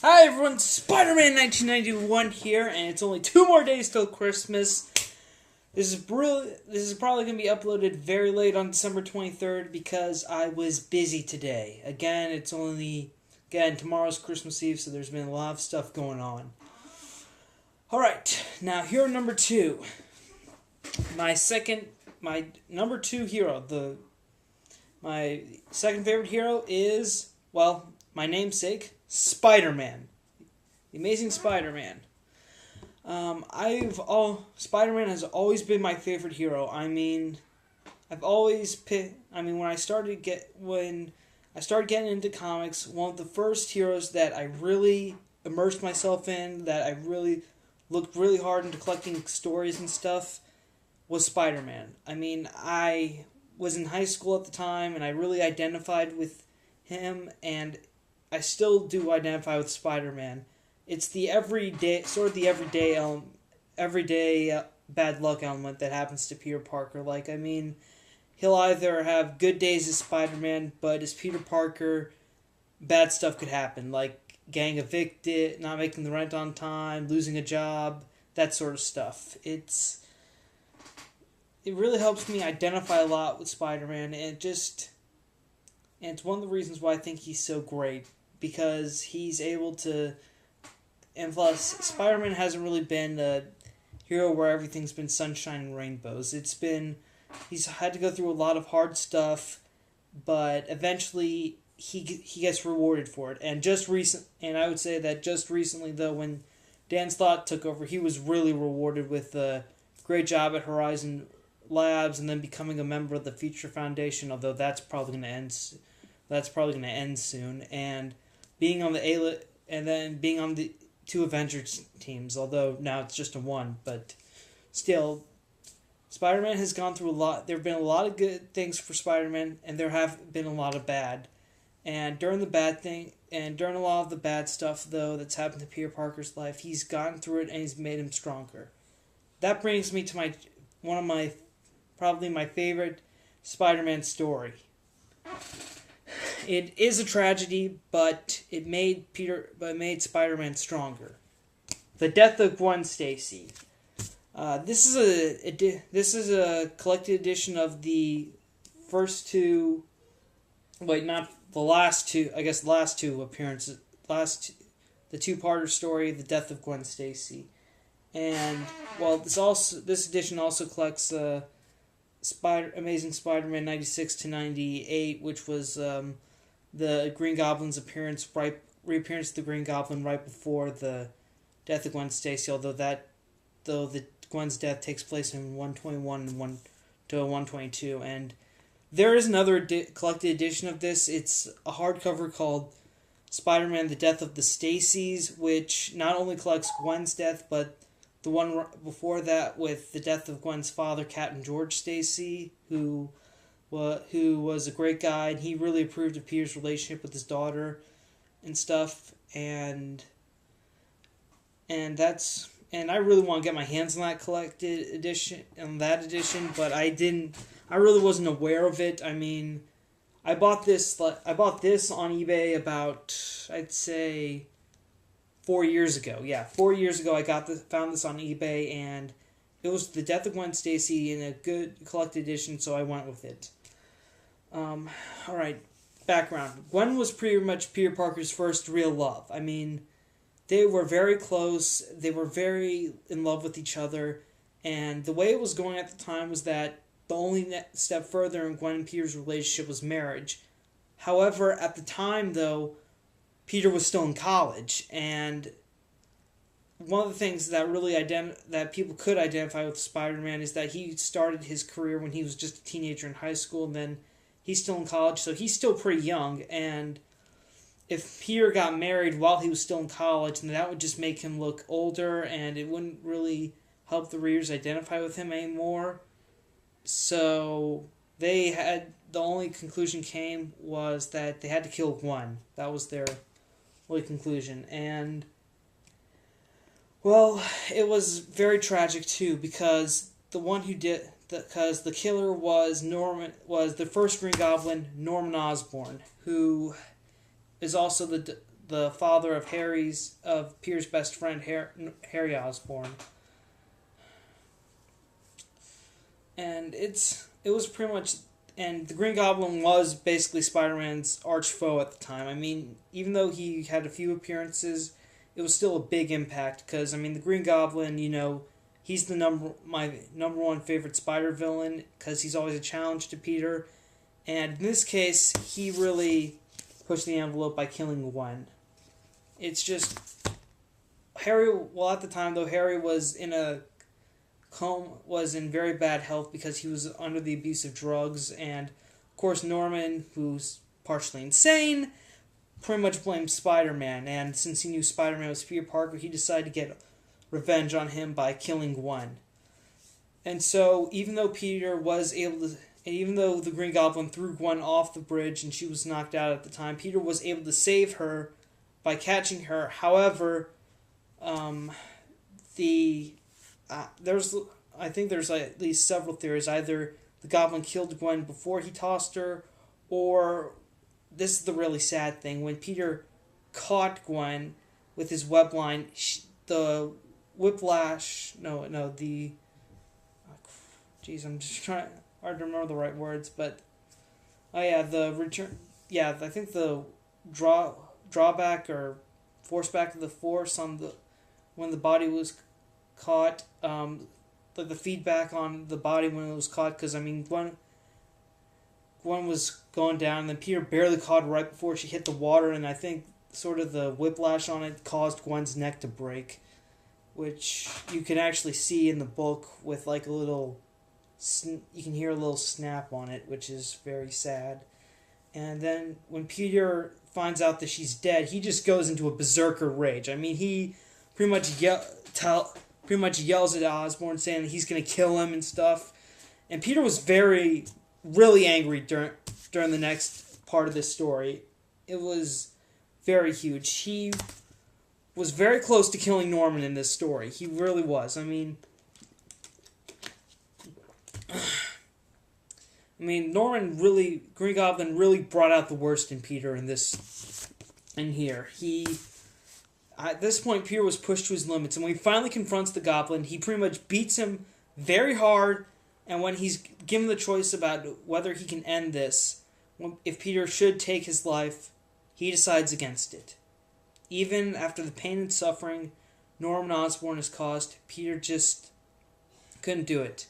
Hi everyone, Spider-Man 1991 here, and it's only 2 more days till Christmas. This is probably going to be uploaded very late on December 23rd because I was busy today. Again, tomorrow's Christmas Eve, so there's been a lot of stuff going on. Alright, now hero number 2. My number 2 hero, my second favorite hero is, well, my namesake, Spider-Man. The Amazing Spider-Man. Spider-Man has always been my favorite hero. when I started getting into comics, one of the first heroes that I really immersed myself in, that I really looked really hard into collecting stories and stuff, was Spider-Man. I was in high school at the time, and I really identified with him, and I still do identify with Spider-Man. It's the everyday bad luck element that happens to Peter Parker. He'll either have good days as Spider-Man, but as Peter Parker, bad stuff could happen, like getting evicted, not making the rent on time, losing a job, that sort of stuff. It really helps me identify a lot with Spider-Man, and it's one of the reasons why I think he's so great, because he's able to, and plus, Spider-Man hasn't really been a hero where everything's been sunshine and rainbows. He's had to go through a lot of hard stuff, but eventually he gets rewarded for it. And I would say that just recently, though, when Dan Slott took over, he was really rewarded with a great job at Horizon Labs, and then becoming a member of the Future Foundation. Although that's probably going to end soon, and being on the 2 Avengers teams. Although now it's just a 1, but still, Spider-Man has gone through a lot. There have been a lot of good things for Spider-Man, and there have been a lot of bad. And during a lot of the bad stuff, though, that's happened to Peter Parker's life, he's gotten through it and he's made him stronger. That brings me to probably my favorite Spider-Man story. It is a tragedy, but it made Spider-Man stronger. The death of Gwen Stacy. This is a collected edition of the first 2. Wait, not the last 2. I guess the last 2 appearances. The 2-parter story, The Death of Gwen Stacy, and this edition also collects Amazing Spider-Man 96 to 98, which was the Green Goblin's reappearance of the Green Goblin right before the death of Gwen Stacy. Though Gwen's death takes place in 121 and 122, and there is another collected edition of this. It's a hardcover called Spider-Man: The Death of the Stacys, which not only collects Gwen's death, but the one before that with the death of Gwen's father, Captain George Stacy, who was a great guy, and he really approved of Peter's relationship with his daughter and stuff, and I really want to get my hands on that collected edition, but I really wasn't aware of it. I bought this on eBay about, I'd say, 4 years ago. Yeah, 4 years ago I found this on eBay, and it was The Death of Gwen Stacy in a good collected edition, so I went with it. Alright, background. Gwen was pretty much Peter Parker's first real love. They were very close, they were very in love with each other, and the way it was going at the time was that the only step further in Gwen and Peter's relationship was marriage. However, at the time, though, Peter was still in college, and one of the things that that people could identify with Spider-Man is that he started his career when he was just a teenager in high school, and then he's still in college, so he's still pretty young, and if Peter got married while he was still in college, then that would just make him look older, and it wouldn't really help the readers identify with him anymore. So the only conclusion was that they had to kill Gwen. That was their only conclusion. And, well, it was very tragic too, because the killer was the first Green Goblin, Norman Osborn, who is also the father of Peter's best friend, Harry Osborn. And it was pretty much, and the Green Goblin was basically Spider-Man's arch foe at the time. I mean, even though he had a few appearances, it was still a big impact because, I mean, the Green Goblin, he's my number one favorite Spider villain because he's always a challenge to Peter. And in this case, he really pushed the envelope by killing Gwen. It's just Harry. Well, at the time though, Harry was was in very bad health because he was under the abuse of drugs, and of course Norman, who's partially insane, pretty much blamed Spider-Man. And since he knew Spider-Man was Peter Parker, he decided to get revenge on him by killing Gwen. And so, even though the Green Goblin threw Gwen off the bridge and she was knocked out at the time, Peter was able to save her by catching her. However, I think there's at least several theories. Either the Goblin killed Gwen before he tossed her, or this is the really sad thing: when Peter caught Gwen with his web line, the whiplash. I'm just trying hard to remember the right words, but the return. Yeah, I think the drawback or force back of the force on when the body was caught, the feedback on the body when it was caught, because I mean Gwen was going down, and then Peter barely caught her right before she hit the water, and I think sort of the whiplash on it caused Gwen's neck to break, which you can actually see in the book with like a little. You can hear a little snap on it, which is very sad. And then when Peter finds out that she's dead, he just goes into a berserker rage. I mean, he pretty much yells at Osborn saying that he's going to kill him and stuff. And Peter was really angry during the next part of this story. It was very huge. He was very close to killing Norman in this story. He really was. I mean, Green Goblin really brought out the worst in Peter here. At this point, Peter was pushed to his limits, and when he finally confronts the Goblin, he pretty much beats him very hard, and when he's given the choice about whether he can end this, if Peter should take his life, he decides against it. Even after the pain and suffering Norman Osborn has caused, Peter just couldn't do it.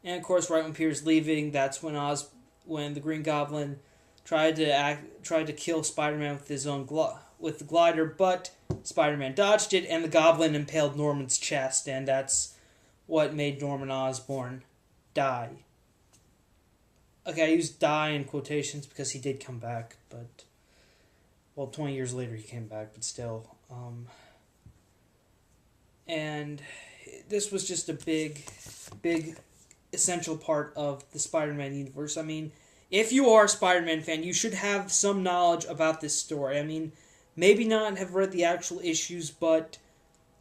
And of course, right when Peter's leaving, that's when the Green Goblin tried to kill Spider-Man with the glider, but Spider-Man dodged it, and the Goblin impaled Norman's chest, and that's what made Norman Osborn die. Okay, I use die in quotations because he did come back, but 20 years later he came back, but still. And this was just a big essential part of the Spider-Man universe. I mean, if you are a Spider-Man fan, you should have some knowledge about this story. I mean, maybe not have read the actual issues, but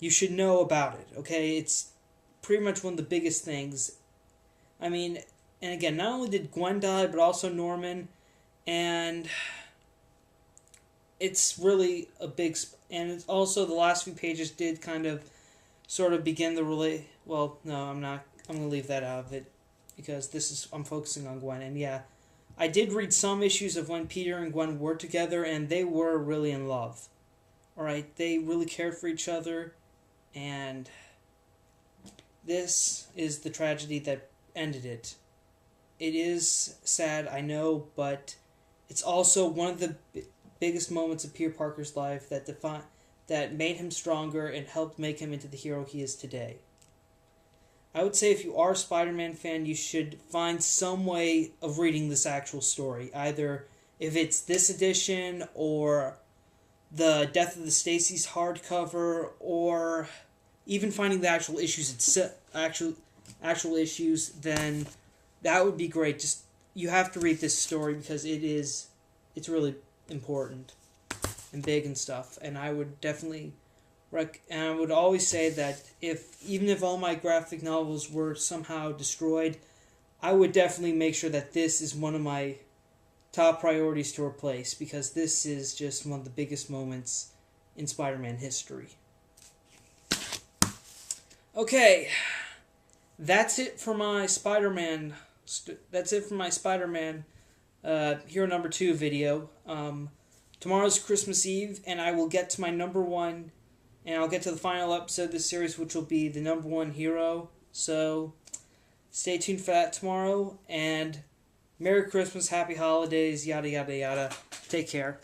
you should know about it, okay? It's pretty much one of the biggest things. I mean, and again, not only did Gwen die, but also Norman, and it's really a big... And it's also, the last few pages did kind of sort of begin the Well, no, I'm not. I'm going to leave that out of it, because I'm focusing on Gwen, and yeah, I did read some issues of when Peter and Gwen were together, and they were really in love. Alright, they really cared for each other, and this is the tragedy that ended it. It is sad, I know, but it's also one of the biggest moments of Peter Parker's life that made him stronger and helped make him into the hero he is today. I would say if you are a Spider-Man fan, you should find some way of reading this actual story. Either if it's this edition, or the Death of the Stacys hardcover, or even finding the actual issues, actual issues, then that would be great. Just, you have to read this story because it's really important and big and stuff. And I would definitely... And I would always say that even if all my graphic novels were somehow destroyed, I would definitely make sure that this is one of my top priorities to replace, because this is just one of the biggest moments in Spider-Man history. Okay, that's it for my Spider-Man. Hero number 2 video. Tomorrow's Christmas Eve, and I will get to my number 1, and I'll get to the final episode of this series, which will be the number 1 hero. So stay tuned for that tomorrow, and Merry Christmas, Happy Holidays, yada yada yada. Take care.